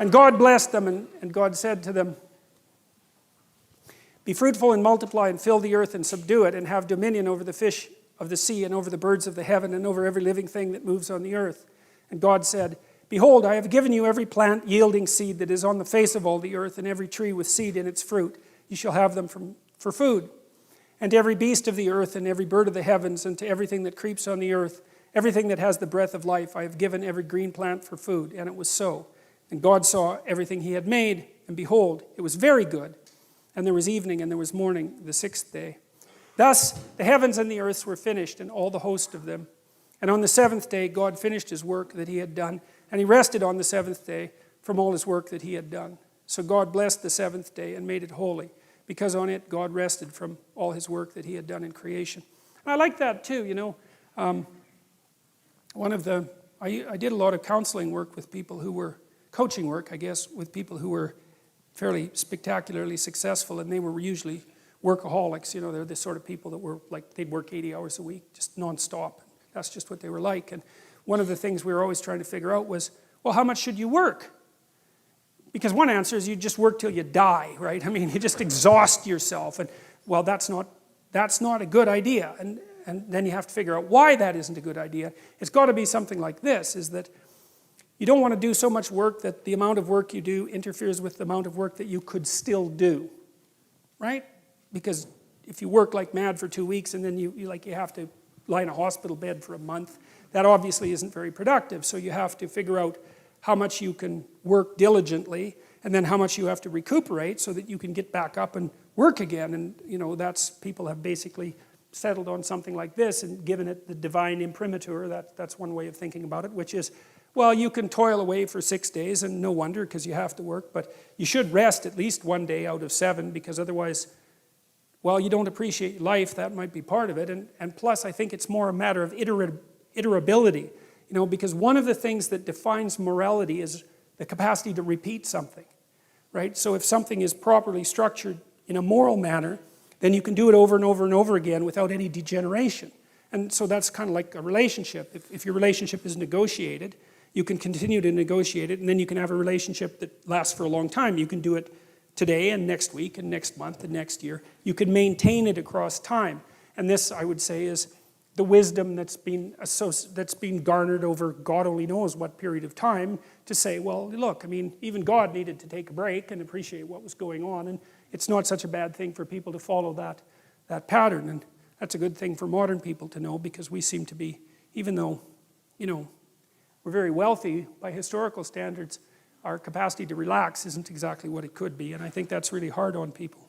And God blessed them, and God said to them, be fruitful and multiply and fill the earth and subdue it and have dominion over the fish of the sea and over the birds of the heaven and over every living thing that moves on the earth. And God said, behold, I have given you every plant yielding seed that is on the face of all the earth, and every tree with seed in its fruit. You shall have them for food. And to every beast of the earth and every bird of the heavens and to everything that creeps on the earth, everything that has the breath of life, I have given every green plant for food. And it was so. And God saw everything he had made, and behold, it was very good. And there was evening and there was morning, the sixth day. Thus the heavens and the earth were finished, and all the host of them. And on the seventh day God finished his work that he had done, and he rested on the seventh day from all his work that he had done. So God blessed the seventh day and made it holy, because on it God rested from all his work that he had done in creation. And I like that too, you know. I did a lot of counseling work with people who were, coaching work, I guess, with people who were fairly spectacularly successful, and they were usually workaholics. You know, they're the sort of people that were like, they'd work 80 hours a week, just nonstop. That's just what they were like. And one of the things we were always trying to figure out was, well, how much should you work? Because one answer is you just work till you die, right? I mean, you just exhaust yourself. And well, that's not a good idea. And then you have to figure out why that isn't a good idea. It's got to be something like this, is that you don't want to do so much work that the amount of work you do interferes with the amount of work that you could still do, right? Because if you work like mad for 2 weeks and then you have to lie in a hospital bed for a month, that obviously isn't very productive. So you have to figure out how much you can work diligently, and then how much you have to recuperate so that you can get back up and work again. And you know, people have basically settled on something like this and given it the divine imprimatur. That's one way of thinking about it, which is, well, you can toil away for 6 days, and no wonder, because you have to work, but you should rest at least 1 day out of 7, because otherwise, well, you don't appreciate life. That might be part of it. And plus, I think it's more a matter of iterability, you know, because one of the things that defines morality is the capacity to repeat something, right? So if something is properly structured in a moral manner, then you can do it over and over and over again without any degeneration. And so that's kind of like a relationship. If your relationship is negotiated, you can continue to negotiate it, and then you can have a relationship that lasts for a long time. You can do it today and next week and next month and next year. You can maintain it across time. And this, I would say, is the wisdom that's been garnered over God only knows what period of time, to say, well, look, I mean, even God needed to take a break and appreciate what was going on, and it's not such a bad thing for people to follow that pattern. And that's a good thing for modern people to know, because we seem to be, even though, you know, we're very wealthy by historical standards, our capacity to relax isn't exactly what it could be, and I think that's really hard on people.